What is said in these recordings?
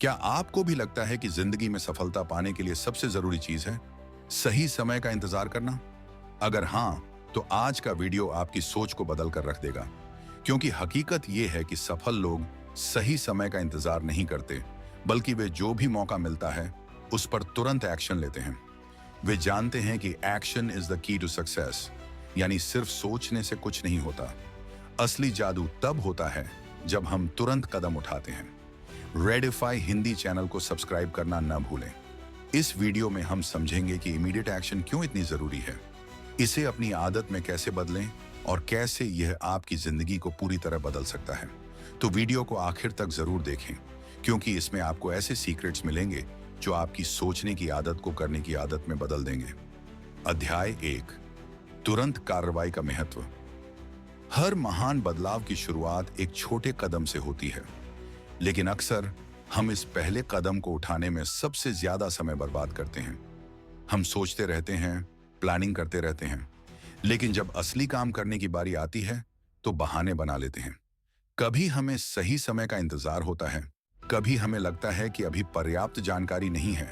क्या आपको भी लगता है कि जिंदगी में सफलता पाने के लिए सबसे जरूरी चीज है सही समय का इंतजार करना? अगर हाँ, तो आज का वीडियो आपकी सोच को बदल कर रख देगा। क्योंकि हकीकत यह है कि सफल लोग सही समय का इंतजार नहीं करते, बल्कि वे जो भी मौका मिलता है उस पर तुरंत एक्शन लेते हैं। वे जानते हैं कि action is the key to success, यानी सिर्फ सोचने से कुछ नहीं होता। असली जादू तब होता है जब हम तुरंत कदम उठाते हैं। रेडिफाई हिंदी चैनल को सब्सक्राइब करना न भूलें। इस वीडियो में हम समझेंगे कि इमीडिएट एक्शन क्यों इतनी जरूरी है, इसे अपनी आदत में कैसे बदलें और कैसे यह आपकी जिंदगी को पूरी तरह बदल सकता है। तो वीडियो को आखिर तक जरूर देखें, क्योंकि इसमें आपको ऐसे सीक्रेट्स मिलेंगे जो आपकी सोचने की आदत को करने की आदत में बदल देंगे। अध्याय 1, तुरंत कार्रवाई का महत्व। हर महान बदलाव की शुरुआत एक छोटे कदम से होती है, लेकिन अक्सर हम इस पहले कदम को उठाने में सबसे ज्यादा समय बर्बाद करते हैं। हम सोचते रहते हैं, प्लानिंग करते रहते हैं, लेकिन जब असली काम करने की बारी आती है तो बहाने बना लेते हैं। कभी हमें सही समय का इंतजार होता है, कभी हमें लगता है कि अभी पर्याप्त जानकारी नहीं है,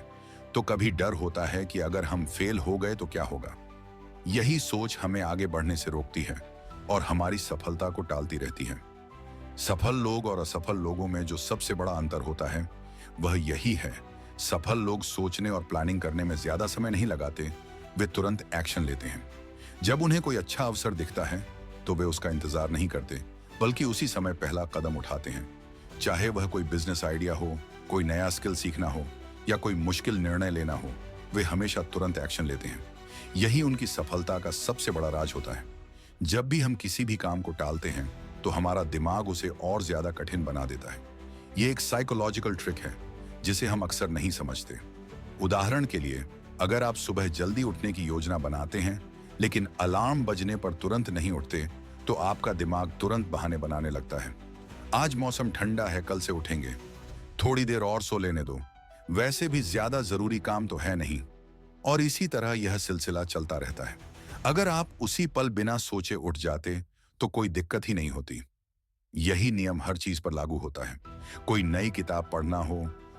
तो कभी डर होता है कि अगर हम फेल हो गए तो क्या होगा। यही सोच हमें आगे बढ़ने से रोकती है और हमारी सफलता को टालती रहती है। सफल लोग और असफल लोगों में जो सबसे बड़ा अंतर होता है वह यही है, सफल लोग सोचने और प्लानिंग करने में ज्यादा समय नहीं लगाते, वे तुरंत एक्शन लेते हैं। जब उन्हें कोई अच्छा अवसर दिखता है तो वे उसका इंतजार नहीं करते, बल्कि उसी समय पहला कदम उठाते हैं। चाहे वह कोई बिजनेस आइडिया हो, कोई नया स्किल सीखना हो या कोई मुश्किल निर्णय लेना हो, वे हमेशा तुरंत एक्शन लेते हैं। यही उनकी सफलता का सबसे बड़ा राज होता है। जब भी हम किसी भी काम को टालते हैं तो हमारा दिमाग उसे और ज्यादा कठिन बना देता है। यह एक साइकोलॉजिकल ट्रिक है जिसे हम अक्सर नहीं समझते। उदाहरण के लिए, अगर आप सुबह जल्दी उठने की योजना बनाते हैं लेकिन अलार्म बजने पर तुरंत नहीं उठते, तो आपका दिमाग तुरंत बहाने बनाने लगता है। आज मौसम ठंडा है, कल से उठेंगे, थोड़ी देर और सो लेने दो, वैसे भी ज्यादा जरूरी काम तो है नहीं। और इसी तरह यह सिलसिला चलता रहता है। अगर आप उसी पल बिना सोचे उठ जाते तो कोई दिक्कत ही नहीं होती। यही नियम हर चीज पर लागू होता है। कोई नई किताब पढ़ना हो,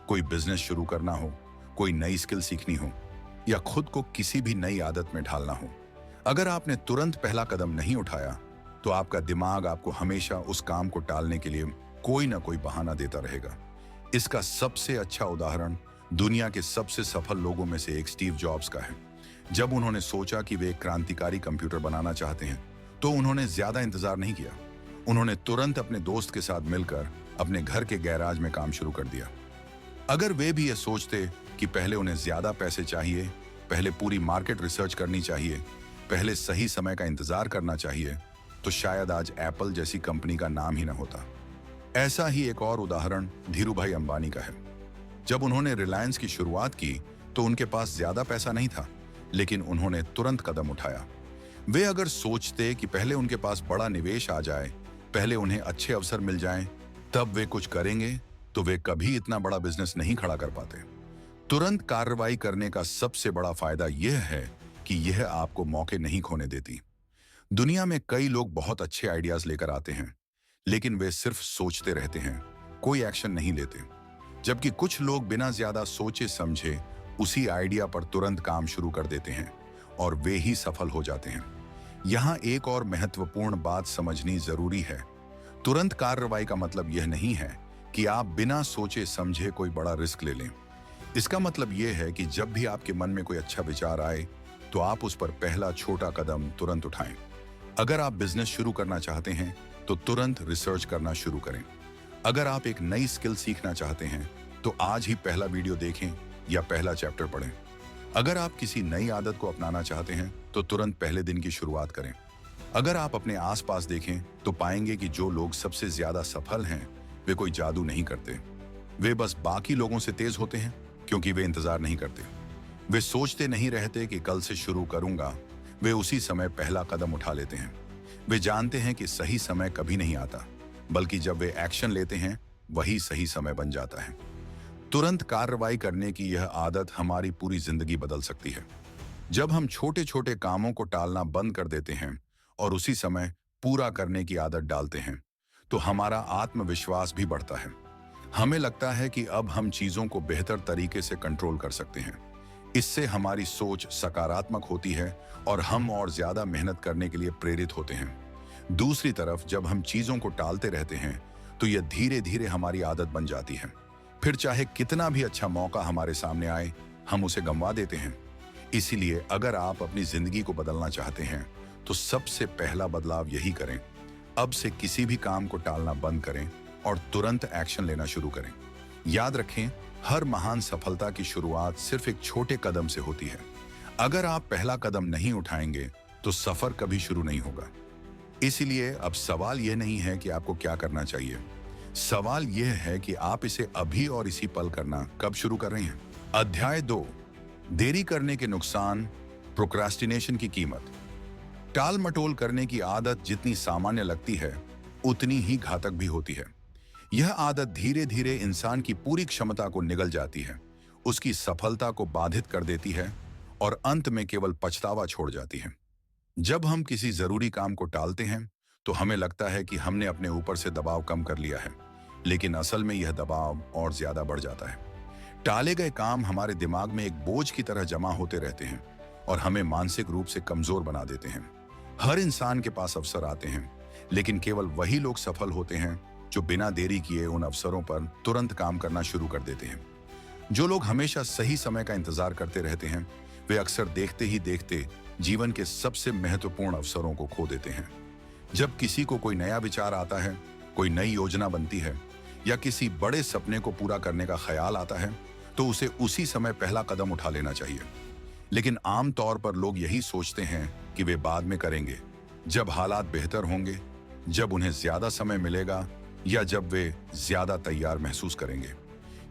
कोई बिजनेस शुरू करना हो, कोई नई स्किल सीखनी हो या खुद को किसी भी नई आदत में ढालना हो, अगर आपने तुरंत पहला कदम नहीं उठाया तो आपका दिमाग आपको हमेशा उस काम को टालने के लिए कोई ना कोई बहाना देता रहेगा। इसका सबसे अच्छा उदाहरण दुनिया के सबसे सफल लोगों में से एक स्टीव जॉब्स का है। जब उन्होंने सोचा कि वे एक क्रांतिकारी कंप्यूटर बनाना चाहते हैं तो उन्होंने ज्यादा इंतजार नहीं किया। उन्होंने तुरंत अपने दोस्त के साथ मिलकर अपने घर के गैराज में काम शुरू कर दिया। अगर वे भी यह सोचते कि पहले उन्हें ज्यादा पैसे चाहिए, पहले पूरी मार्केट रिसर्च करनी चाहिए, पहले सही समय का इंतजार करना चाहिए, तो शायद आज एप्पल जैसी कंपनी का नाम ही न होता। ऐसा ही एक और उदाहरण धीरूभाई अंबानी का है। जब उन्होंने रिलायंस की शुरुआत की तो उनके पास ज्यादा पैसा नहीं था, लेकिन उन्होंने तुरंत कदम उठाया। वे अगर सोचते कि पहले उनके पास बड़ा निवेश आ जाए, पहले उन्हें अच्छे अवसर मिल जाएं, तब वे कुछ करेंगे, तो वे कभी इतना बड़ा बिजनेस नहीं खड़ा कर पाते। तुरंत कार्रवाई करने का सबसे बड़ा फायदा यह है कि यह आपको मौके नहीं खोने देती। दुनिया में कई लोग बहुत अच्छे आइडियाज लेकर आते हैं, लेकिन वे सिर्फ सोचते रहते हैं, कोई एक्शन नहीं लेते। जबकि कुछ लोग बिना ज्यादा सोचे समझे उसी आइडिया पर तुरंत काम शुरू कर देते हैं और वे ही सफल हो जाते हैं। यहां एक और महत्वपूर्ण बात समझनी जरूरी है। तुरंत कार्रवाई का मतलब यह नहीं है कि आप बिना सोचे समझे कोई बड़ा रिस्क ले लें। इसका मतलब यह है कि जब भी आपके मन में कोई अच्छा विचार आए तो आप उस पर पहला छोटा कदम तुरंत उठाएं। अगर आप बिजनेस शुरू करना चाहते हैं तो तुरंत रिसर्च करना शुरू करें। अगर आप एक नई स्किल सीखना चाहते हैं तो आज ही पहला वीडियो देखें या पहला चैप्टर पढ़ें। अगर आप किसी नई आदत को अपनाना चाहते हैं तो तुरंत पहले दिन की शुरुआत करें। अगर आप अपने आसपास देखें तो पाएंगे कि जो लोग सबसे ज्यादा सफल हैं वे कोई जादू नहीं करते, वे बस बाकी लोगों से तेज होते हैं, क्योंकि वे इंतजार नहीं करते। वे सोचते नहीं रहते कि कल से शुरू करूंगा, वे उसी समय पहला कदम उठा लेते हैं। वे जानते हैं कि सही समय कभी नहीं आता, बल्कि जब वे एक्शन लेते हैं वही सही समय बन जाता है। तुरंत कार्रवाई करने की यह आदत हमारी पूरी जिंदगी बदल सकती है। जब हम छोटे छोटे कामों को टालना बंद कर देते हैं और उसी समय पूरा करने की आदत डालते हैं, तो हमारा आत्मविश्वास भी बढ़ता है। हमें लगता है कि अब हम चीजों को बेहतर तरीके से कंट्रोल कर सकते हैं। इससे हमारी सोच सकारात्मक होती है और हम और ज्यादा मेहनत करने के लिए प्रेरित होते हैं। दूसरी तरफ जब हम चीजों को टालते रहते हैं तो यह धीरे धीरे हमारी आदत बन जाती है। फिर चाहे कितना भी अच्छा मौका हमारे सामने आए, हम उसे गंवा देते हैं। इसीलिए अगर आप अपनी जिंदगी को बदलना चाहते हैं तो सबसे पहला बदलाव यही करें, अब से किसी भी काम को टालना बंद करें और तुरंत एक्शन लेना शुरू करें। याद रखें, हर महान सफलता की शुरुआत सिर्फ एक छोटे कदम से होती है। अगर आप पहला कदम नहीं उठाएंगे तो सफर कभी शुरू नहीं होगा। इसीलिए अब सवाल यह नहीं है कि आपको क्या करना चाहिए, सवाल यह है कि आप इसे अभी और इसी पल करना कब शुरू कर रहे हैं। अध्याय 2, देरी करने के नुकसान, प्रोक्रास्टिनेशन की कीमत। टाल मटोल करने की आदत जितनी सामान्य लगती है उतनी ही घातक भी होती है। यह आदत धीरे धीरे इंसान की पूरी क्षमता को निगल जाती है, उसकी सफलता को बाधित कर देती है और अंत में केवल पछतावा छोड़ जाती है। जब हम किसी जरूरी काम को टालते हैं तो हमें लगता है कि हमने अपने ऊपर से दबाव कम कर लिया है, लेकिन असल में यह दबाव और ज्यादा बढ़ जाता है। टाले गए काम हमारे दिमाग में एक बोझ की तरह जमा होते रहते हैं और हमें मानसिक रूप से कमजोर बना देते हैं। हर इंसान के पास अवसर आते हैं, लेकिन केवल वही लोग सफल होते हैं जो बिना देरी किए उन अवसरों पर तुरंत काम करना शुरू कर देते हैं। जो लोग हमेशा सही समय का इंतजार करते रहते हैं, वे अक्सर देखते ही देखते जीवन के सबसे महत्वपूर्ण अवसरों को खो देते हैं। जब किसी को कोई नया विचार आता है, कोई नई योजना बनती है या किसी बड़े सपने को पूरा करने का ख्याल आता है, तो उसे उसी समय पहला कदम उठा लेना चाहिए। लेकिन आमतौर पर लोग यही सोचते हैं कि वे बाद में करेंगे, जब हालात बेहतर होंगे, जब उन्हें ज्यादा समय मिलेगा या जब वे ज्यादा तैयार महसूस करेंगे।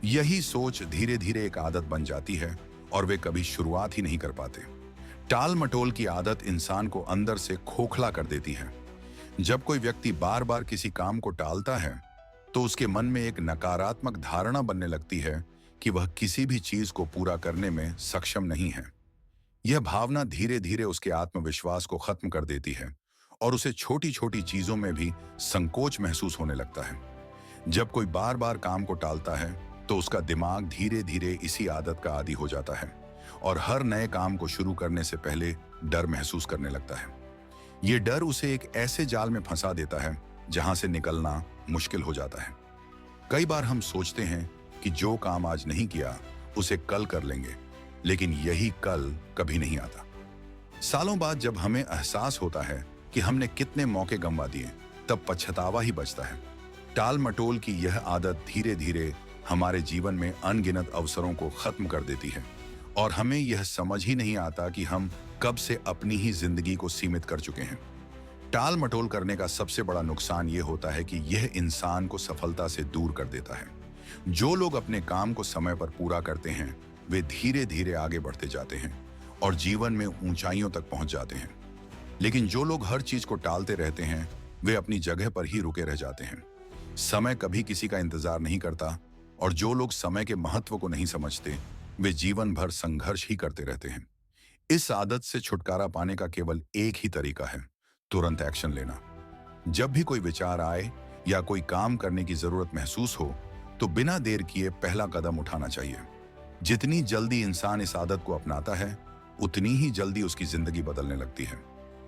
यही सोच धीरे धीरे एक आदत बन जाती है और वे कभी शुरुआत ही नहीं कर पाते। टाल मटोल की आदत इंसान को अंदर से खोखला कर देती है। जब कोई व्यक्ति बार बार किसी काम को टालता है तो उसके मन में एक नकारात्मक धारणा बनने लगती है कि वह किसी भी चीज को पूरा करने में सक्षम नहीं है। यह भावना धीरे धीरे उसके आत्मविश्वास को खत्म कर देती है और उसे छोटी छोटी चीजों में भी संकोच महसूस होने लगता है। जब कोई बार बार काम को टालता है तो उसका दिमाग धीरे धीरे इसी आदत का आदी हो जाता है और हर नए काम को शुरू करने से पहले डर महसूस करने लगता है। ये डर उसे एक ऐसे जाल में फंसा देता है जहां से निकलना मुश्किल हो जाता है। कई बार हम सोचते हैं कि जो काम आज नहीं किया उसे कल कर लेंगे, लेकिन यही कल कभी नहीं आता। सालों बाद जब हमें एहसास होता है कि हमने कितने मौके गंवा दिए, तब पछतावा ही बचता है। टाल मटोल की यह आदत धीरे धीरे हमारे जीवन में अनगिनत अवसरों को खत्म कर देती है और हमें यह समझ ही नहीं आता कि हम कब से अपनी ही जिंदगी को सीमित कर चुके हैं। टाल मटोल करने का सबसे बड़ा नुकसान यह होता है कि यह इंसान को सफलता से दूर कर देता है। जो लोग अपने काम को समय पर पूरा करते हैं वे धीरे धीरे आगे बढ़ते जाते हैं और जीवन में ऊंचाइयों तक पहुंच जाते हैं। लेकिन जो लोग हर चीज को टालते रहते हैं वे अपनी जगह पर ही रुके रह जाते हैं। समय कभी किसी का इंतजार नहीं करता और जो लोग समय के महत्व को नहीं समझते वे जीवन भर संघर्ष ही करते रहते हैं। इस आदत से छुटकारा पाने का केवल एक ही तरीका है, तुरंत एक्शन लेना। जब भी कोई विचार आए या कोई काम करने की जरूरत महसूस हो तो बिना देर किए पहला कदम उठाना चाहिए। जितनी जल्दी इंसान इस आदत को अपनाता है उतनी ही जल्दी उसकी जिंदगी बदलने लगती है।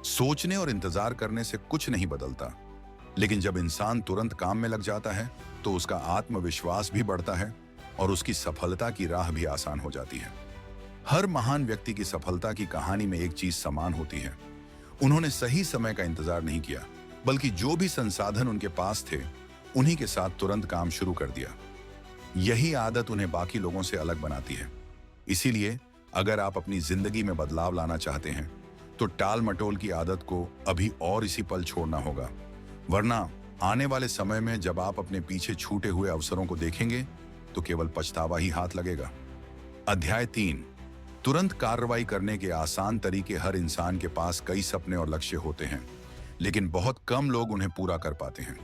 सोचने और इंतजार करने से कुछ नहीं बदलता, लेकिन जब इंसान तुरंत काम में लग जाता है तो उसका आत्मविश्वास भी बढ़ता है और उसकी सफलता की राह भी आसान हो जाती है। हर महान व्यक्ति की सफलता की कहानी में एक चीज समान होती है, उन्होंने सही समय का इंतजार नहीं किया, बल्कि जो भी संसाधन उनके पास थे उन्हीं के साथ तुरंत काम शुरू कर दिया। यही आदत उन्हें बाकी लोगों से अलग बनाती है। इसीलिए अगर आप अपनी जिंदगी में बदलाव लाना चाहते हैं तो टाल मटोल की आदत को अभी और इसी पल छोड़ना होगा, वरना आने वाले समय में जब आप अपने पीछे छूटे हुए अवसरों को देखेंगे तो केवल पछतावा ही हाथ लगेगा। अध्याय 3, तुरंत कार्रवाई करने के आसान तरीके। हर इंसान के पास कई सपने और लक्ष्य होते हैं, लेकिन बहुत कम लोग उन्हें पूरा कर पाते हैं।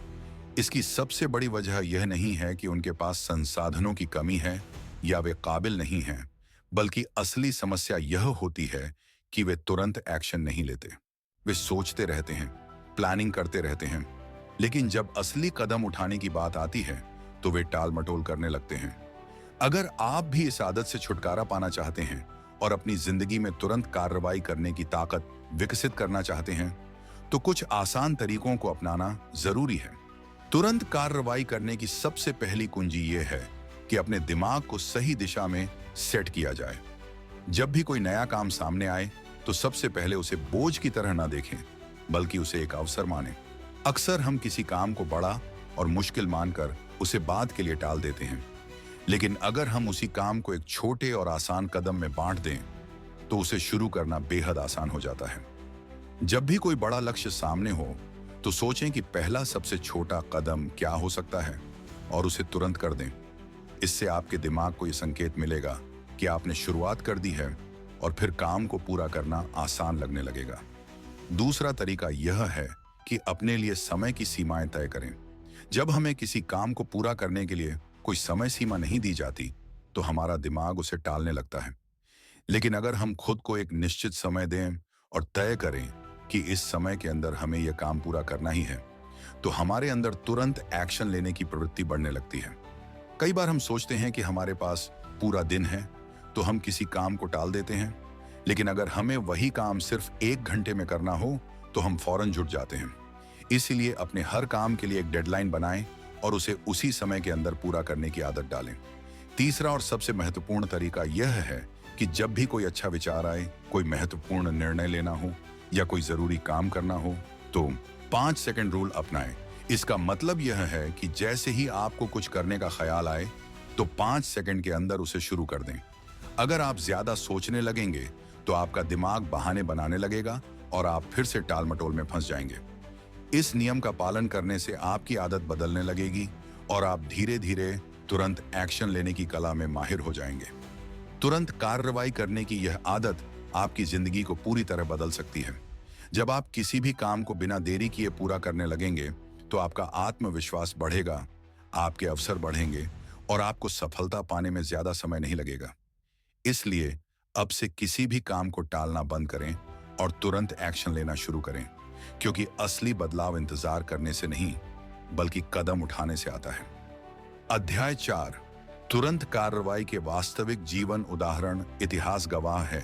इसकी सबसे बड़ी वजह यह नहीं है कि उनके पास संसाधनों की कमी है या वे काबिल नहीं हैं, बल्कि असली समस्या यह होती है कि वे तुरंत एक्शन नहीं लेते। वे सोचते रहते हैं, प्लानिंग करते रहते हैं, लेकिन जब असली कदम उठाने की बात आती है तो वे टाल मटोल करने लगते हैं। अगर आप भी इस आदत से छुटकारा पाना चाहते हैं और अपनी जिंदगी में तुरंत कार्रवाई करने की ताकत विकसित करना चाहते हैं, तो कुछ आसान तरीकों को अपनाना जरूरी है। तुरंत कार्रवाई करने की सबसे पहली कुंजी यह है कि अपने दिमाग को सही दिशा में सेट किया जाए। जब भी कोई नया काम सामने आए तो सबसे पहले उसे बोझ की तरह ना देखें, बल्कि उसे एक अवसर मानें। अक्सर हम किसी काम को बड़ा और मुश्किल मानकर उसे बाद के लिए टाल देते हैं, लेकिन अगर हम उसी काम को एक छोटे और आसान कदम में बांट दें तो उसे शुरू करना बेहद आसान हो जाता है। जब भी कोई बड़ा लक्ष्य सामने हो तो सोचें कि पहला सबसे छोटा कदम क्या हो सकता है और उसे तुरंत कर दें। इससे आपके दिमाग को यह संकेत मिलेगा कि आपने शुरुआत कर दी है और फिर काम को पूरा करना आसान लगने लगेगा। दूसरा तरीका यह है कि अपने लिए समय की सीमाएं तय करें। जब हमें किसी काम को पूरा करने के लिए कोई समय सीमा नहीं दी जाती तो हमारा दिमाग उसे टालने लगता है। लेकिन अगर हम खुद को एक निश्चित समय दें और तय करें कि इस समय के अंदर हमें यह काम पूरा करना ही है, तो हमारे अंदर तुरंत एक्शन लेने की प्रवृत्ति बढ़ने लगती है। कई बार हम सोचते हैं कि हमारे पास पूरा दिन है तो हम किसी काम को टाल देते हैं, लेकिन अगर हमें वही काम सिर्फ 1 घंटे में करना हो तो हम फौरन जुट जाते हैं। इसीलिए अपने हर काम के लिए एक डेडलाइन बनाएं और उसे उसी समय के अंदर पूरा करने की आदत डालें। तीसरा और सबसे महत्वपूर्ण तरीका यह है कि जब भी कोई अच्छा विचार आए, कोई महत्वपूर्ण निर्णय लेना हो या कोई जरूरी काम करना हो, तो 5 सेकंड रूल अपनाएं। इसका मतलब यह है कि जैसे ही आपको कुछ करने का ख्याल आए तो 5 सेकंड के अंदर उसे शुरू कर दें। अगर आप ज्यादा सोचने लगेंगे तो आपका दिमाग बहाने बनाने लगेगा और आप फिर से टाल मटोल में फंस जाएंगे। इस नियम का पालन करने से आपकी आदत बदलने लगेगी और आप धीरे धीरे तुरंत एक्शन लेने की कला में माहिर हो जाएंगे। तुरंत कार्रवाई करने की यह आदत आपकी जिंदगी को पूरी तरह बदल सकती है। जब आप किसी भी काम को बिना देरी किए पूरा करने लगेंगे तो आपका आत्मविश्वास बढ़ेगा, आपके अवसर बढ़ेंगे और आपको सफलता पाने में ज्यादा समय नहीं लगेगा। इसलिए अब से किसी भी काम को टालना बंद करें और तुरंत एक्शन लेना शुरू करें, क्योंकि असली बदलाव इंतजार करने से नहीं बल्कि कदम उठाने से आता है। अध्याय 4, तुरंत कार्रवाई के वास्तविक जीवन उदाहरण। इतिहास गवाह है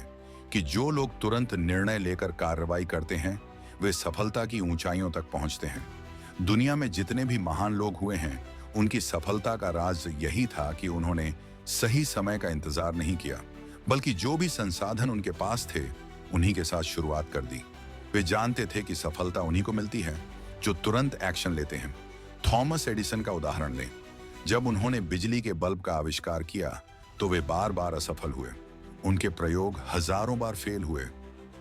कि जो लोग तुरंत निर्णय लेकर कार्रवाई करते हैं वे सफलता की ऊंचाइयों तक पहुंचते हैं। दुनिया में जितने भी महान लोग हुए हैं उनकी सफलता का राज यही था कि उन्होंने सही समय का इंतजार नहीं किया, बल्कि जो भी संसाधन उनके पास थे उन्हीं के साथ शुरुआत कर दी। वे जानते थे कि सफलता उन्हीं को मिलती है जो तुरंत एक्शन लेते हैं। थॉमस एडिसन का उदाहरण लें। जब उन्होंने बिजली के बल्ब का आविष्कार किया तो वे बार बार असफल हुए। उनके प्रयोग हजारों बार फेल हुए,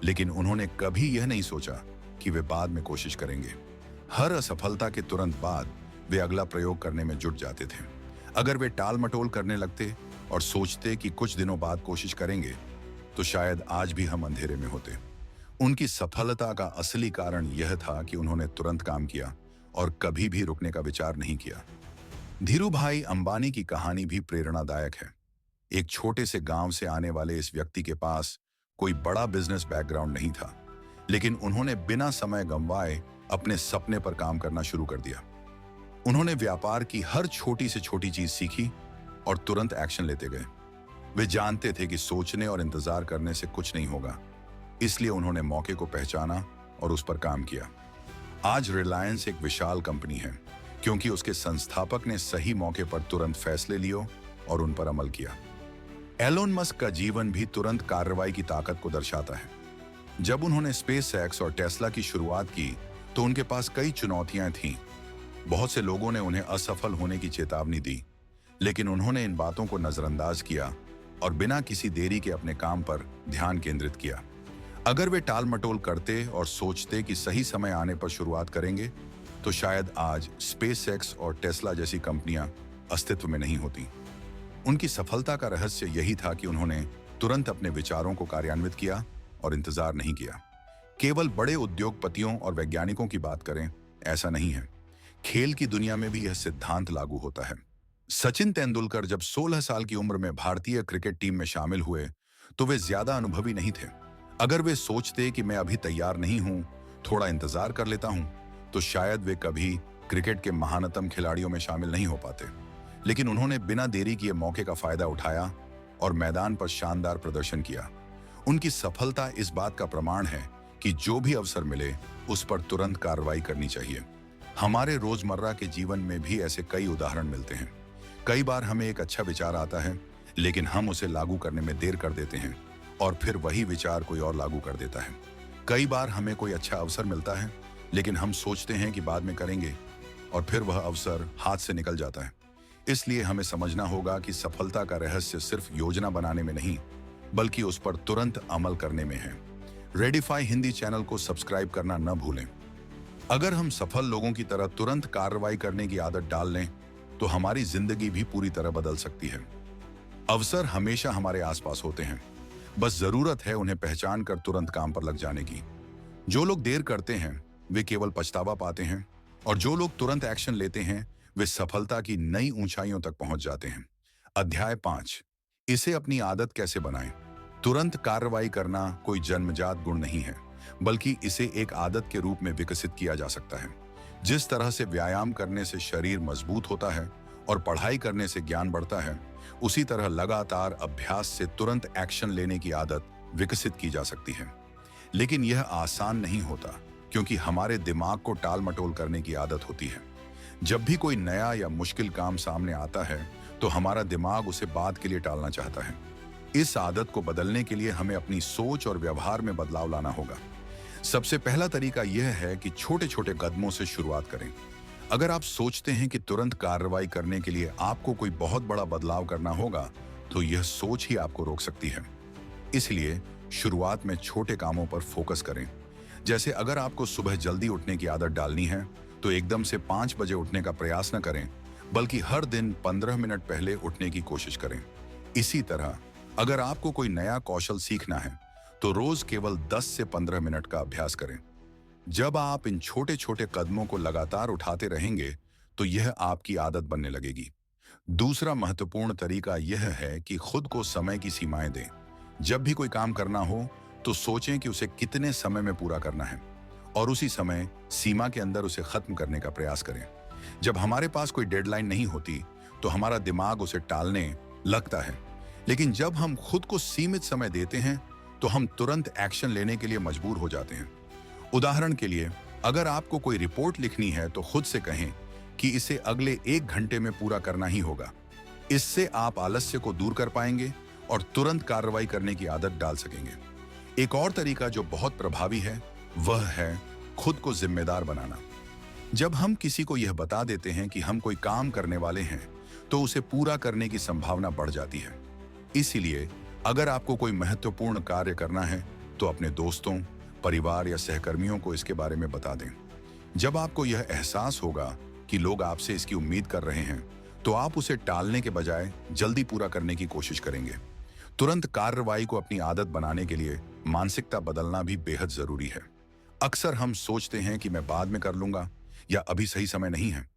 लेकिन उन्होंने कभी यह नहीं सोचा कि वे बाद में कोशिश करेंगे। हर असफलता के तुरंत बाद वे अगला प्रयोग करने में जुट जाते थे। अगर वे टाल मटोल करने लगते और सोचते कि कुछ दिनों बाद कोशिश करेंगे तो शायद आज भी हम अंधेरे में होते। उनकी सफलता का असली कारण यह था कि उन्होंने तुरंत काम किया और कभी भी रुकने का विचार नहीं किया। धीरूभाई अंबानी की कहानी भी प्रेरणादायक है। एक छोटे से गांव से आने वाले इस व्यक्ति के पास कोई बड़ा बिजनेस बैकग्राउंड नहीं था, लेकिन उन्होंने बिना समय गंवाए अपने सपने पर काम करना शुरू कर दिया। उन्होंने व्यापार की हर छोटी से छोटी चीज सीखी और तुरंत एक्शन लेते गए। वे जानते थे कि सोचने और इंतजार करने से कुछ नहीं होगा, इसलिए उन्होंने मौके को पहचाना और उस पर काम किया। आज रिलायंस एक विशाल कंपनी है क्योंकि उसके संस्थापक ने सही मौके पर तुरंत फैसले लिए और उन पर अमल किया। एलोन मस्क का जीवन भी तुरंत कार्रवाई की ताकत को दर्शाता है। जब उन्होंने स्पेसएक्स और टेस्ला की शुरुआत की तो उनके पास कई चुनौतियां थीं। बहुत से लोगों ने उन्हें असफल होने की चेतावनी दी, लेकिन उन्होंने इन बातों को नजरअंदाज किया और बिना किसी देरी के अपने काम पर ध्यान केंद्रित किया। अगर वे टाल मटोल करते और सोचते कि सही समय आने पर शुरुआत करेंगे तो शायद आज स्पेसएक्स और टेस्ला जैसी कंपनियां अस्तित्व में नहीं होती। उनकी सफलता का रहस्य यही था कि उन्होंने तुरंत अपने विचारों को कार्यान्वित किया और इंतजार नहीं किया। केवल बड़े उद्योगपतियों और वैज्ञानिकों की बात करें, ऐसा नहीं है। खेल की दुनिया में भी यह सिद्धांत लागू होता है। सचिन तेंदुलकर जब 16 साल की उम्र में भारतीय क्रिकेट टीम में शामिल हुए तो वे ज्यादा अनुभवी नहीं थे। अगर वे सोचते कि मैं अभी तैयार नहीं हूं, थोड़ा इंतजार कर लेता हूं, तो शायद वे कभी क्रिकेट के महानतम खिलाड़ियों में शामिल नहीं हो पाते। लेकिन उन्होंने बिना देरी किए मौके का फायदा उठाया और मैदान पर शानदार प्रदर्शन किया। उनकी सफलता इस बात का प्रमाण है कि जो भी अवसर मिले उस पर तुरंत कार्रवाई करनी चाहिए। हमारे रोजमर्रा के जीवन में भी ऐसे कई उदाहरण मिलते हैं। कई बार हमें एक अच्छा विचार आता है, लेकिन हम उसे लागू करने में देर कर देते हैं और फिर वही विचार कोई और लागू कर देता है। कई बार हमें कोई अच्छा अवसर मिलता है, लेकिन हम सोचते हैं कि बाद में करेंगे और फिर वह अवसर हाथ से निकल जाता है। इसलिए हमें समझना होगा कि सफलता का रहस्य सिर्फ योजना बनाने में नहीं, बल्कि उस पर तुरंत अमल करने में है। रेडिफाई हिंदी चैनल को सब्सक्राइब करना न भूलें। अगर हम सफल लोगों की तरह तुरंत कार्रवाई करने की आदत डाल लें, तो हमारी जिंदगी भी पूरी तरह बदल सकती है। अवसर हमेशा हमारे आसपास होते हैं, बस जरूरत है उन्हें पहचान कर तुरंत काम पर लग जाने की। जो लोग देर करते हैं वे केवल पछतावा पाते हैं, और जो लोग तुरंत एक्शन लेते हैं वे सफलता की नई ऊंचाइयों तक पहुंच जाते हैं। अध्याय 5, इसे अपनी आदत कैसे बनाएं। तुरंत कार्रवाई करना कोई जन्मजात गुण नहीं है, बल्कि इसे एक आदत के रूप में विकसित किया जा सकता है। जिस तरह से व्यायाम करने से शरीर मजबूत होता है और पढ़ाई करने से ज्ञान बढ़ता है, उसी तरह लगातार अभ्यास से तुरंत एक्शन लेने की आदत विकसित की जा सकती है। लेकिन यह आसान नहीं होता, क्योंकि हमारे दिमाग को टाल मटोल करने की आदत होती है। जब भी कोई नया या मुश्किल काम सामने आता है, तो हमारा दिमाग उसे बाद के लिए टालना चाहता है। इस आदत को बदलने के लिए हमें अपनी सोच और व्यवहार में बदलाव लाना होगा। सबसे पहला तरीका यह है कि छोटे छोटे कदमों से शुरुआत करें। अगर आप सोचते हैं कि तुरंत कार्रवाई करने के लिए आपको कोई बहुत बड़ा बदलाव करना होगा, तो यह सोच ही आपको रोक सकती है। इसलिए शुरुआत में छोटे कामों पर फोकस करें। जैसे अगर आपको सुबह जल्दी उठने की आदत डालनी है, तो एकदम से 5 बजे उठने का प्रयास न करें, बल्कि हर दिन 15 मिनट पहले उठने की कोशिश करें। इसी तरह अगर आपको कोई नया कौशल सीखना है, तो रोज केवल 10 से 15 मिनट का अभ्यास करें। जब आप इन छोटे छोटे कदमों को लगातार उठाते रहेंगे, तो यह आपकी आदत बनने लगेगी। दूसरा महत्वपूर्ण तरीका यह है कि खुद को समय की सीमाएं दें। जब भी कोई काम करना हो, तो सोचें कि उसे कितने समय में पूरा करना है और उसी समय सीमा के अंदर उसे खत्म करने का प्रयास करें। जब हमारे पास कोई डेडलाइन नहीं होती, तो हमारा दिमाग उसे टालने लगता है, लेकिन जब हम खुद को सीमित समय देते हैं, तो हम तुरंत एक्शन लेने के लिए मजबूर हो जाते हैं। उदाहरण के लिए, अगर आपको कोई रिपोर्ट लिखनी है, तो खुद से कहें कि इसे अगले 1 घंटे में पूरा करना ही होगा। इससे आप आलस्य को दूर कर पाएंगे और तुरंत कार्रवाई करने की आदत डाल सकेंगे। एक और तरीका जो बहुत प्रभावी है, वह है खुद को जिम्मेदार बनाना। जब हम किसी को यह बता देते हैं कि हम कोई काम करने वाले हैं, तो उसे पूरा करने की संभावना बढ़ जाती है। इसीलिए अगर आपको कोई महत्वपूर्ण कार्य करना है, तो अपने दोस्तों, परिवार या सहकर्मियों को इसके बारे में बता दें। जब आपको यह एहसास होगा कि लोग आपसे इसकी उम्मीद कर रहे हैं, तो आप उसे टालने के बजाय जल्दी पूरा करने की कोशिश करेंगे। तुरंत कार्रवाई को अपनी आदत बनाने के लिए मानसिकता बदलना भी बेहद जरूरी है। अक्सर हम सोचते हैं कि मैं बाद में कर लूंगा या अभी सही समय नहीं है।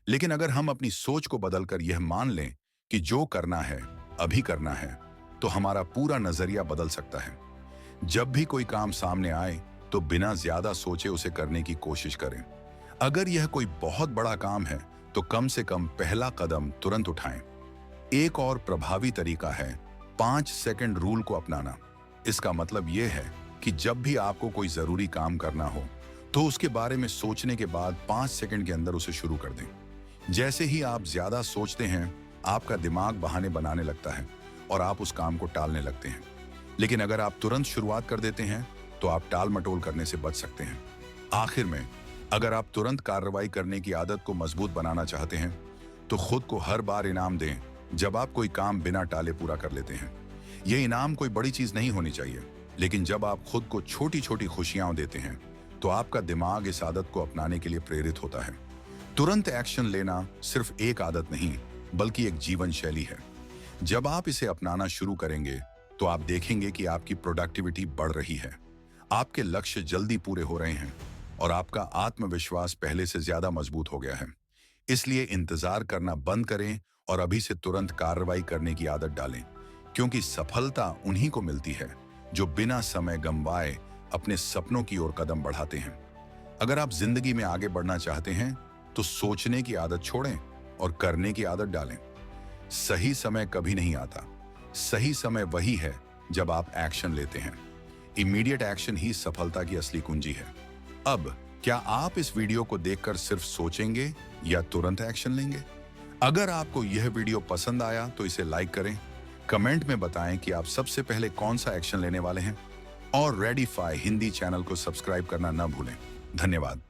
लेकिन अगर हम अपनी सोच को बदलकर यह मान लें कि जो करना है अभी करना है, तो हमारा पूरा नजरिया बदल सकता है। जब भी कोई काम सामने आए, तो बिना ज्यादा सोचे उसे करने की कोशिश करें। अगर यह कोई बहुत बड़ा काम है, तो कम से कम पहला कदम तुरंत उठाएं। एक और प्रभावी तरीका है 5 सेकंड रूल को अपनाना। इसका मतलब यह है कि जब भी आपको कोई जरूरी काम करना हो, तो उसके बारे में सोचने के बाद 5 सेकंड के अंदर उसे शुरू कर दें। जैसे ही आप ज्यादा सोचते हैं, आपका दिमाग बहाने बनाने लगता है और आप उस काम को टालने लगते हैं। लेकिन अगर आप तुरंत शुरुआत कर देते हैं, तो आप टाल मटोल करने से बच सकते हैं। आखिर में, अगर आप तुरंत कार्रवाई करने की आदत को मजबूत बनाना चाहते हैं, तो खुद को हर बार इनाम दें जब आप कोई काम बिना टाले पूरा कर लेते हैं। यह इनाम कोई बड़ी चीज नहीं होनी चाहिए, लेकिन जब आप खुद को छोटी छोटी खुशियां देते हैं, तो आपका दिमाग इस आदत को अपनाने के लिए प्रेरित होता है। तुरंत एक्शन लेना सिर्फ एक आदत नहीं, बल्कि एक जीवन शैली है। जब आप इसे अपनाना शुरू करेंगे, तो आप देखेंगे कि आपकी प्रोडक्टिविटी बढ़ रही है, आपके लक्ष्य जल्दी पूरे हो रहे हैं और आपका आत्मविश्वास पहले से ज्यादा मजबूत हो गया है। इसलिए इंतजार करना बंद करें और अभी से तुरंत कार्रवाई करने की आदत डालें, क्योंकि सफलता उन्हीं को मिलती है जो बिना समय गंवाए अपने सपनों की ओर कदम बढ़ाते हैं। अगर आप जिंदगी में आगे बढ़ना चाहते हैं, तो सोचने की आदत छोड़ें और करने की आदत डालें। सही समय कभी नहीं आता, सही समय वही है जब आप एक्शन लेते हैं। इमीडिएट एक्शन ही सफलता की असली कुंजी है। अब क्या आप इस वीडियो को देखकर सिर्फ सोचेंगे या तुरंत एक्शन लेंगे? अगर आपको यह वीडियो पसंद आया तो इसे लाइक करें, कमेंट में बताएं कि आप सबसे पहले कौन सा एक्शन लेने वाले हैं और रेडिफाई हिंदी चैनल को सब्सक्राइब करना न भूलें। धन्यवाद।